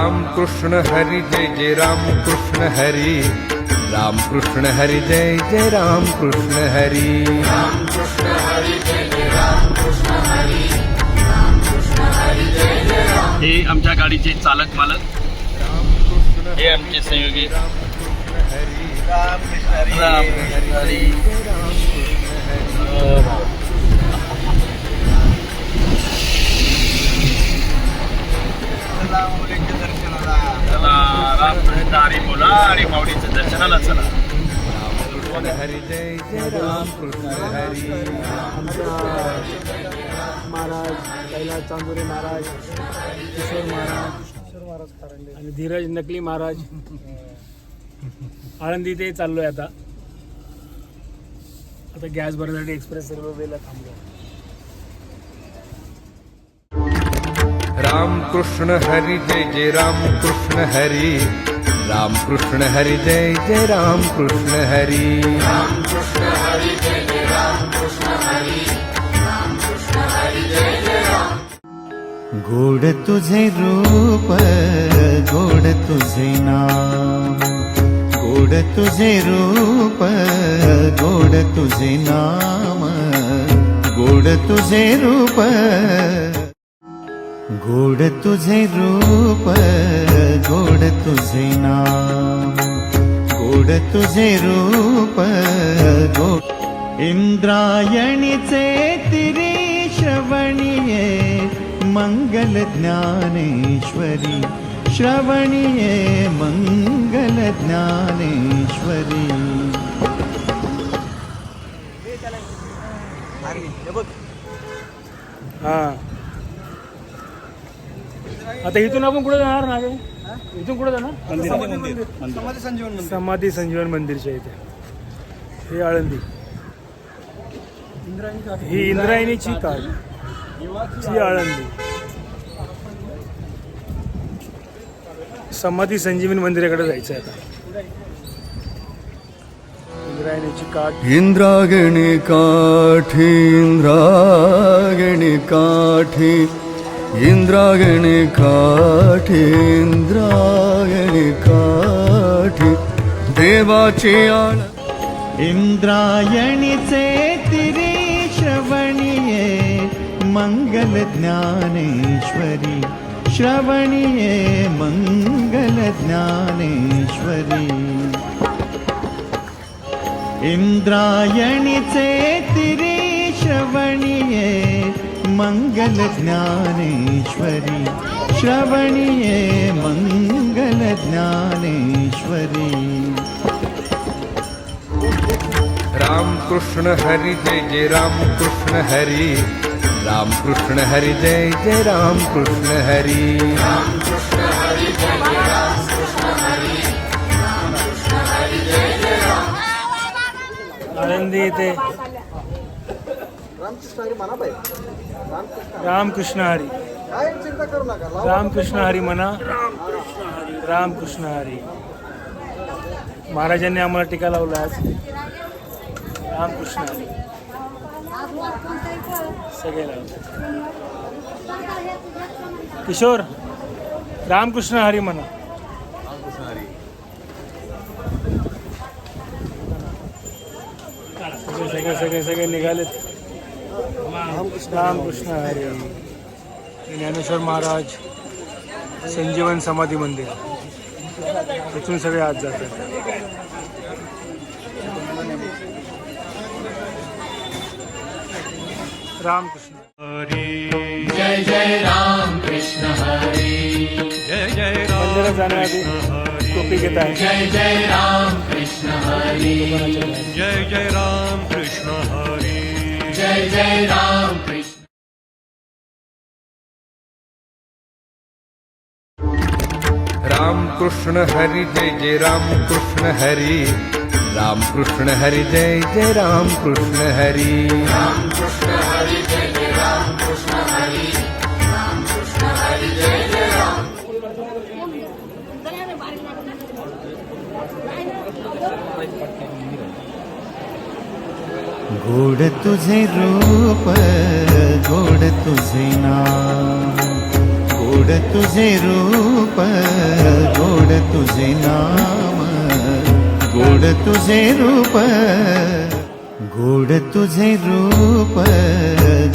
राम कृष्ण हरी जय जय राम कृष्ण हरी, राम कृष्ण हरी जय जय राम कृष्ण हरी, राम कृष्ण हरी जय जय राम कृष्ण हरी, राम कृष्ण हरी जय जय राम। हे आमच्या गाडीचे चालक मालक, हे आमचे सहयोगी राम कृष्ण हरी, राम कृष्ण हरी। चला रामकृष्ण हरी बोला आणि माऊलीच्या दर्शनाला चला। हरी जय जय राम कृष्ण हरी। महाराज कैलास चांदोरे महाराज, किशोर महाराज आणि धीरज नकली महाराज आळंदी ते चाललोय आता गॅस भरण्यासाठी एक्सप्रेस रेल्वेला थांबलो। राम कृष्ण हरी जय जय राम कृष्ण हरी, राम कृष्ण हरी जय जय राम कृष्ण हरी, राम कृष्ण हरी जय जय राम कृष्ण हरी, राम कृष्ण हरी जय जय राम। गोड तुझे रूप गोड तुझे नाम, गोड तुझे रूप गोड तुझे नाम, गोड तुझे रूप गोड तुझे रूप गोड तुझे नाम, गोड तुझे रूप गोड। इंद्रायणीचे तिरी श्रवणीये मंगल ज्ञानेश्वरी, श्रवणीये मंगल ज्ञानेश्वरी। हां आता इथून आपण कुठे जाणार ना? इथून कुठे जाणार? समाधी संजीवन मंदिरच्या इथे हे आळंदी, ही इंद्रायणीची काळ ची आळंदी समाधी संजीवन मंदिराकडे जायचं आहे आता। इंद्रायणीची काठ, इंद्रायणी काठी, इंद्रायणी काठी, इंद्रायणी काठी, इंद्रायणी काठी देवाची आळ। इंद्रायणीचे तिरी श्रवणीये मंगल ज्ञानेश्वरी, श्रवणीये मंगल ज्ञानेश्वरी। इंद्रायणीचे तिरी श्रवणीये मंगल ज्ञानेश्वरी, श्रवणीये मंगल ज्ञानेश्वरी। राम कृष्ण हरी जय जय राम कृष्ण हरी, राम कृष्ण हरी जय जय राम कृष्ण हरी, राम कृष्ण हरी जय जय राम कृष्ण हरी, राम कृष्ण हरी जय जय राम। आळंदी येथे रामकृष्ण हरी, रामकृष्ण हरी म्हणा, रामकृष्ण हरी। महाराजांनी आम्हाला टीका लावला आज, रामकृष्ण हरी सगळे लावले। किशोर रामकृष्ण हरी म्हणा। सगळे सगळे सगळे निघालेत। रामकृष्ण हरी। ज्ञानेश्वर महाराज संजीवन समाधी मंदिर, इथून सगळे आज जातात। रामकृष्ण हरी जय जय राम कृष्ण हरी, जय जय मंदिरात जाण्याआधी टोपी घेत आहे। जय जय राम कृष्ण हरी, जय जय राम कृष्ण हरी, जय जय राम कृष्ण। राम कृष्ण हरी जय जय राम कृष्ण हरी, राम कृष्ण हरी जय जय राम कृष्ण हरी, राम कृष्ण हरी जय जय राम कृष्ण हरी, राम कृष्ण हरी जय जय राम। गोड तुझे रूप गोड तुझे नाम, गोड तुझे रूप तुझे नाम, गोड तुझे रूप, गोड तुझे रूप,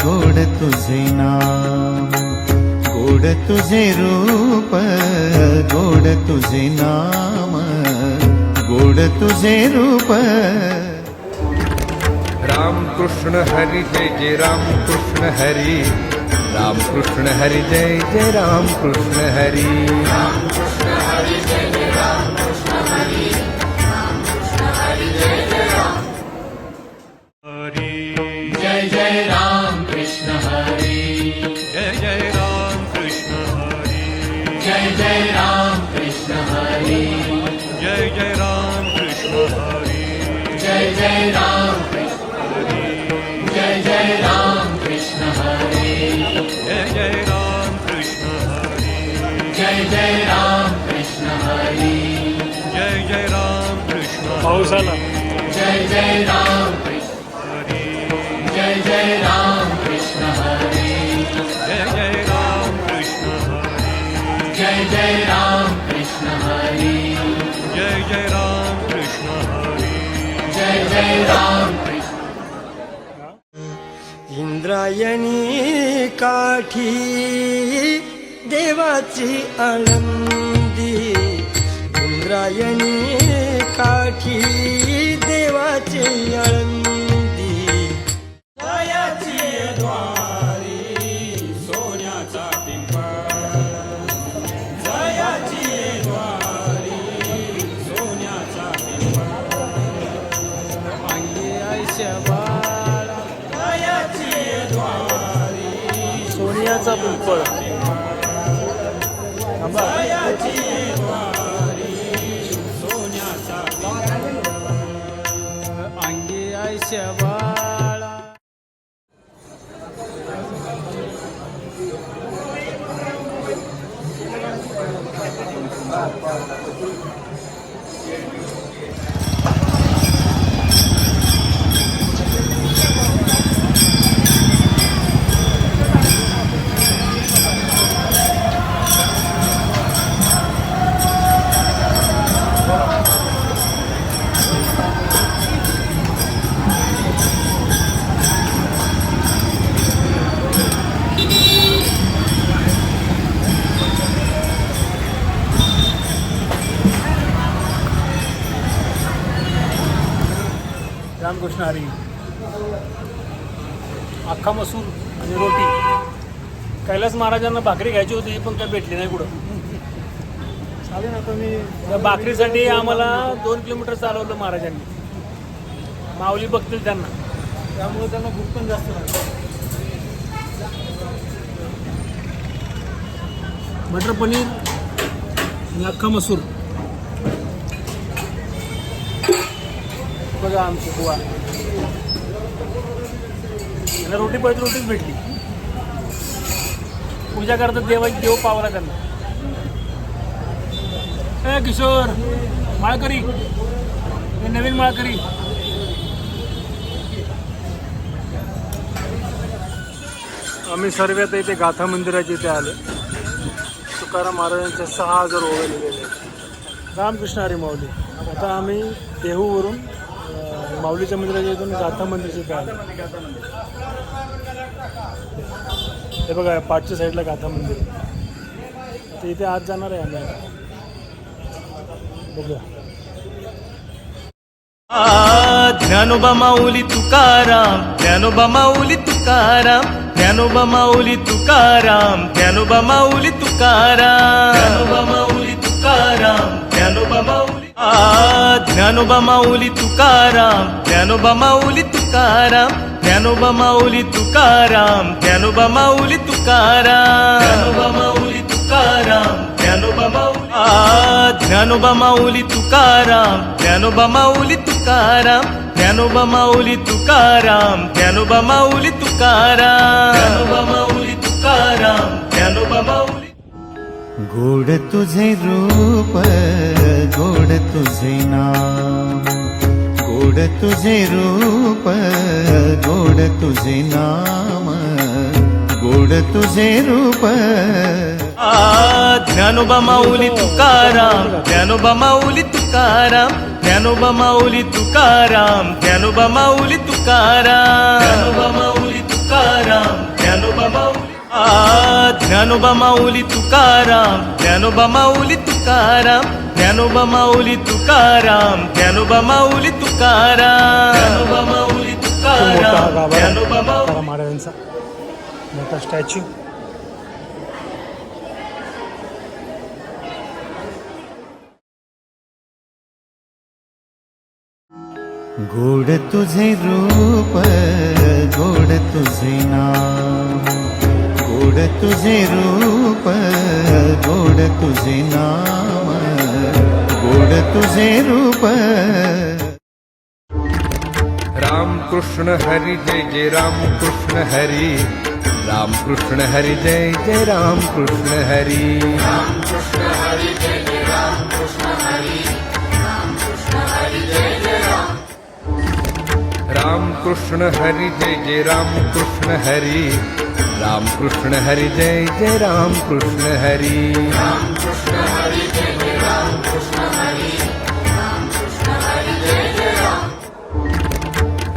गोड तुझे नाम, गोड तुझे रूप, गोड तुझे नाम, गोड तुझे रूप. राम कृष्ण हरी जय जय राम कृष्ण हरी, राम कृष्ण हरी जय जय राम कृष्ण हरी. जय जय राम कृष्ण हरे, जय जय राम कृष्ण हरी, जय जय राम कृष्ण हरे, जय जय राम कृष्ण हरी, जय जय राम कृष्ण हरे, जय जय राम कृष्ण हरे, जय जय राम कृष्ण हरी, जय जय राम कृष्ण हरे, जय जय राम कृष्ण पाऊस आला. जय जय राम कृष्ण हरे, जय जय राम कृष्ण हरे, जय जय राम कृष्ण हरी, जय जय राम कृष्ण हरे, जय जय राम कृष्ण हरी. जय जय राम कृष्ण. इंद्रायणी काठी देवाची आळंदी, इंद्रायणी काठी देवाची आळंदी. दयाची द्वारी सोन्याचा पिंपळ, दयाची द्वारी सोन्याचा पिंपळ. अंगी आयशा बाळा दयाची द्वारी सोनियाचा पिंपळ. दयाची द्वारी सोन्याचा पिंपळ. अंगी आयशा बाळा. रामकृष्ण हरी. अख्खा मसूर आणि रोटी. कैलास महाराजांना भाकरी घ्यायची होती पण काय भेटली नाही कुठं. चालेल ना तुम्ही. त्या भाकरीसाठी आम्हाला 2 किलोमीटर चालवलं महाराजांनी. माऊली बघतील त्यांना, त्यामुळे त्यांना भूक पण जास्त लागते. मटर पनीर आणि अख्खा मसूर. बघा आमची बुवा. त्यांना रोटी पाहिजे, रोटीच भेटली. पूजा करतात देवाची, देव पावला त्यांना. ए किशोर माळकरी, हे नवीन माळकरी. आम्ही सर्व आता इथे गाथा मंदिराच्या इथे आले. तुकाराम महाराजांच्या 6000 ओव्या लिहिलेले आहेत. रामकृष्ण हरी माऊली. आता आम्ही देहूवरून माऊलीच्या मंदिराच्या इथून गाथा मंदिराच्या इथे आलो. हे बघा पाठच्या साईडला गाथा मंदिर. आता इथे आज जाणार आहे आम्ही. बघूया. ज्ञानोबा माऊली तुकाराम, ज्ञानोबा माऊली तुकाराम, ज्ञानोबा माऊली तुकाराम, ज्ञानोबा माऊली तुकाराम, ज्ञानोबा माऊली तुकाराम, ज्ञानोबा माऊली. ज्ञानोबा माऊली तुकाराम, ज्ञानोबा माऊली तुकाराम, ज्ञानोबा माऊली तुकाराम, ज्ञानोबा माऊली तुकाराम, ज्ञानोबा माऊली तुकाराम, ज्ञानोबा माऊली. ज्ञानोबा माऊली तुकाराम, ज्ञानोबा माऊली तुकाराम, ज्ञानोबा माऊली तुकाराम, ज्ञानोबा माऊली तुकाराम, ज्ञानोबा माऊली तुकाराम, ज्ञानोबा माऊली. गोड तुझे रूप, गोड तुझे नाम, गोड तुझे रूप, गोड तुझे नाम, गोड गोड तुझे रूप ज्ञानोबा माऊली तुकाराम ज्ञानोबा माऊली तुकाराम ज्ञानोबा माऊली तुकाराम ज्ञानोबा माऊली तुकाराम ज्ञानोबा माऊली तुकाराम ज्ञानोबा माऊली ज्ञानोबा माऊली तुकाराम ज्ञानोबा माऊली तुकाराम ज्ञानोबा माऊली तुकाराम ज्ञानोबा माऊली तुकाराम ज्ञानोबा माऊली तुकाराम ज्ञानोबा माऊली महाराजांचा मोठा स्टॅच्यू. गोड तुझे रूप गोड तुझे नाम गोड तुझे रूप गोड तुझे नाम गोड तुझे रूप राम कृष्ण हरी जय जय राम कृष्ण हरी राम कृष्ण हरी जय जय राम कृष्ण हरी राम कृष्ण हरि जय जय राम कृष्ण हरि राम कृष्ण हरि जय जय राम राम कृष्ण हरी जय जय राम कृष्ण हरी राम कृष्ण हरी जय जय राम कृष्ण हरी राम कृष्ण हरि जय जय राम कृष्ण हरि राम कृष्ण हरि जय जय राम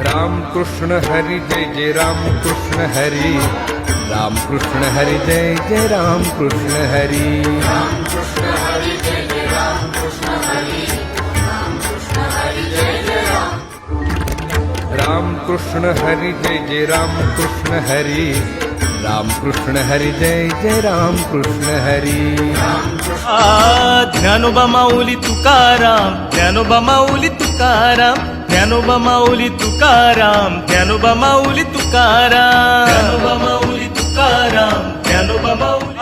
राम कृष्ण हरी जय जय राम कृष्ण हरी राम कृष्ण हरी जय जय राम कृष्ण हरी राम कृष्ण हरि जय जय राम कृष्ण हरि राम कृष्ण हरि जय जय राम राम कृष्ण हरी जय जय राम कृष्ण हरी राम कृष्ण हरी जय जय राम कृष्ण हरी ज्ञानोबा माऊली तुकाराम ज्ञानोबा माऊली तुकाराम ज्ञानोबा माऊली तुकाराम ज्ञानोबा माऊली तुकाराम ज्ञानोबा माऊली तुकाराम ज्ञानोबा माऊली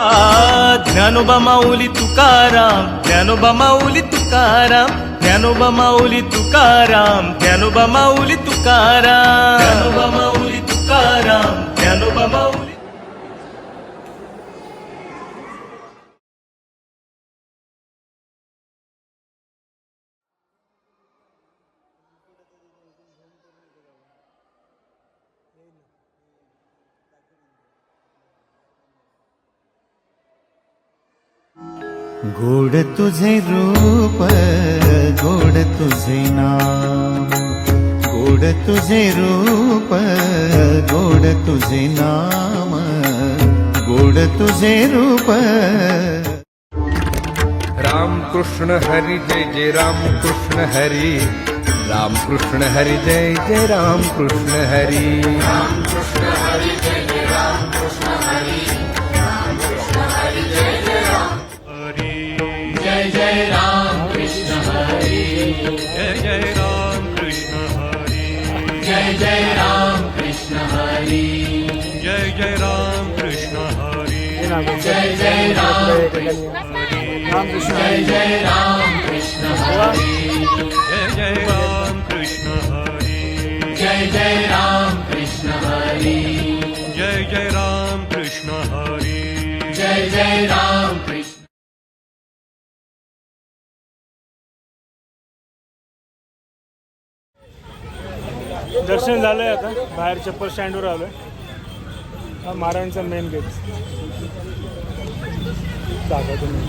ज्ञानोबा माऊली तुकाराम ज्ञानोबा माऊली तुकाराम ज्ञानोबा माऊली तुकाराम ज्ञानोबा माऊली तुकाराम ज्ञानोबा माऊली तुकाराम ज्ञानोबा माऊली गोड तुझे रूप गोड तुझे नाम गोड तुझे रूप गोड तुझे नाम गोड तुझे रूप राम कृष्ण हरी जय जय राम कृष्ण हरी राम कृष्ण हरी जय जय राम कृष्ण हरी राम कृष्ण हरि जय जय राम कृष्ण हरि राम कृष्ण हरि जय जय राम जय जय राम कृष्ण हरि जय जय राम कृष्ण हरि जय जय राम कृष्ण हरि जय जय राम कृष्ण हरि जय जय राम जय जय राम कृष्ण हरि जय जय राम कृष्ण हरि जय जय राम कृष्ण हरि जय जय राम कृष्ण हरि जय जय राम कृष्ण दर्शन झालंय. आता बाहेर चप्पल स्टँडवर आलोय. हा महाराजांचा मेन गेट जागा तुम्ही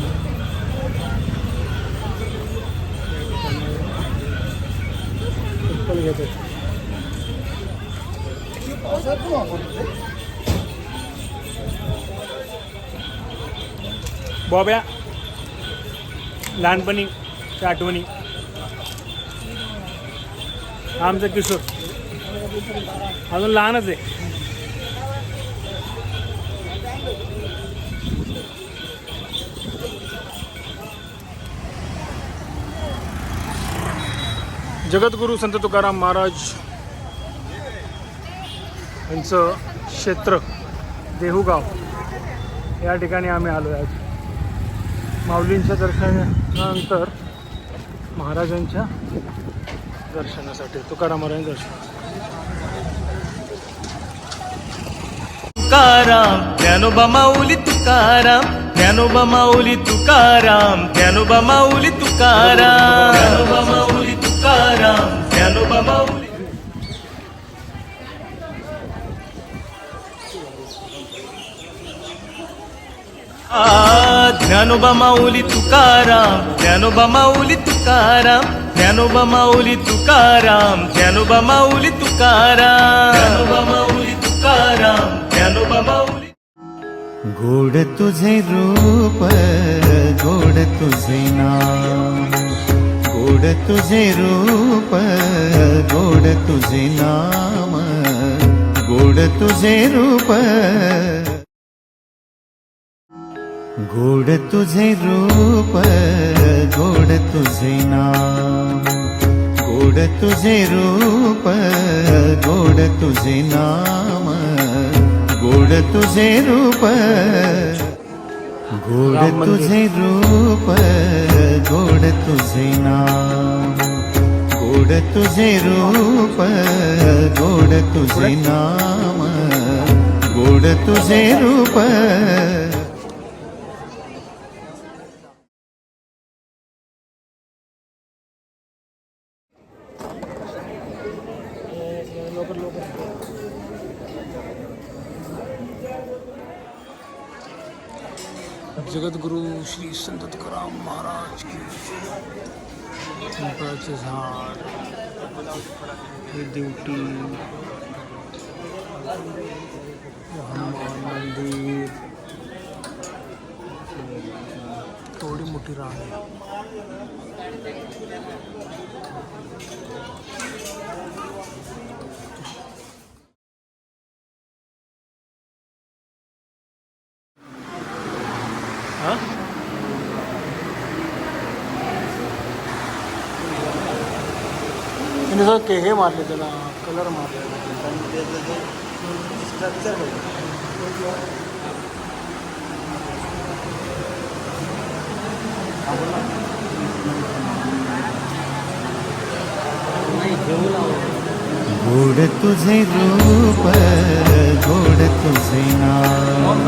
चप्पल घेत बॉब्या लहानपणीच्या आठवणी. आमचा किशोर अजून लहानच आहे. जगद्गुरू संत तुकाराम महाराज यांचं क्षेत्र देहुगाव या ठिकाणी आम्ही आलो आहे. माऊलींच्या दर्शनानंतर महाराजांच्या दर्शनासाठी तुकाराम महाराजांचं दर्शन. तुकाराम ज्ञानोबा माऊली तुकाराम ज्ञानोबा माऊली तुकाराम ज्ञानोबा माऊली तुकाराम ज्ञानोबा माऊली तुकाराम ज्ञानोबा माऊली. ज्ञानोबा माऊली तुकाराम, ज्ञानोबा माऊली तुकाराम, ज्ञानोबा माऊली तुकाराम, ज्ञानोबा माऊली तुकाराम, ज्ञानोबा माऊली तुकाराम, ज्ञानोबा माऊली. गोड तुझे रूप गोड तुझे नाम, गोड तुझे रूप गोड तुझे नाम, गोड तुझे रूप, गोड तुझे रूप गोड तुझे नाम, गोड तुझे रूप गोड तुझे नाम, गोड तुझे रूप, गोड तुझे रूप गोड तुझे नाम, गोड तुझे रूप गोड तुझे नाम, गोड तुझे रूप. जगद्गुरु श्री संत तुकाराम महाराज की पिंपळाचे झाड, हे दिवटी, हनुमान मंदिर, थोडी मोठी रांग आहे. त्याने सगळं हे मारले, त्याला कलर मारले. गोड तुझे रूप गोड तुझे नाम,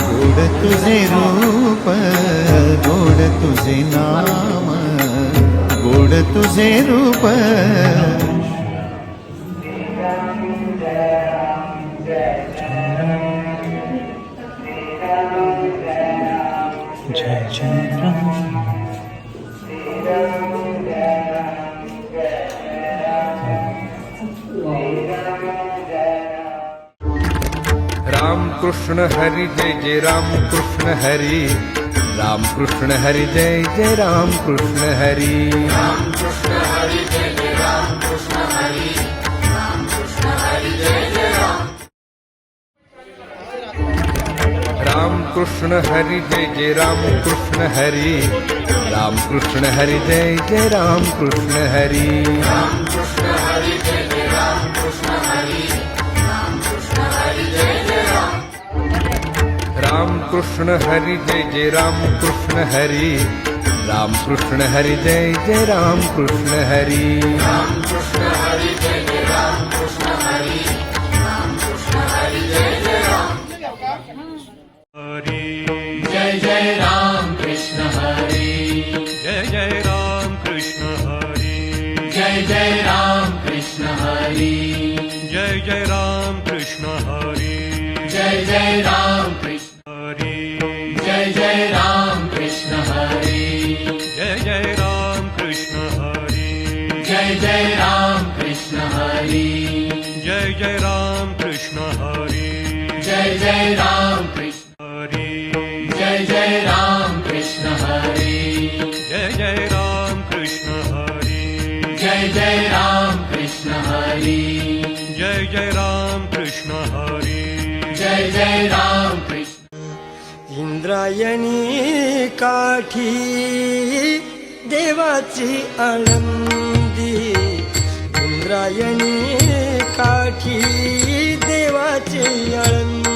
गोड तुझे रूप गोड तुझे नाम, गोड तुझे रूप. जय जय राम. राम कृष्ण हरी जय जय राम कृष्ण हरी, राम कृष्ण हरी जय जय राम कृष्ण हरी, राम कृष्ण हरि जय जय राम कृष्ण हरि, राम कृष्ण हरि जय जय राम. राम कृष्ण हरी जय जय राम कृष्ण हरी, राम कृष्ण हरी जय जय राम कृष्ण हरी, राम कृष्ण हरि जय जय राम कृष्ण हरि, राम कृष्ण हरि जय जय राम. राम कृष्ण हरी जय जय राम कृष्ण हरी, राम कृष्ण हरी जय जय राम कृष्ण हरी, राम कृष्ण हरि जय जय राम कृष्ण हरि, राम कृष्ण हरि जय जय राम. जय जय राम कृष्ण हरि, जय जय राम कृष्ण हरी, जय जय राम कृष्ण हरि, जय जय राम कृष्ण हरी, जय जय राम कृष्ण, हरी, जय जय राम कृष्ण हरि, जय जय राम कृष्ण हरी, जय जय राम कृष्ण हरि, जय जय राम कृष्ण हरी, जय जय राम कृष्ण, हरी, जय जय राम कृष्ण हरि, जय जय राम कृष्ण हरी, जय जय राम कृष्ण हरि, जय जय राम कृष्ण हरी, जय जय राम कृष्ण. इंद्रायणी काठी देवाची आळंदी, इंद्रायणी काठी देवाची आळंदी.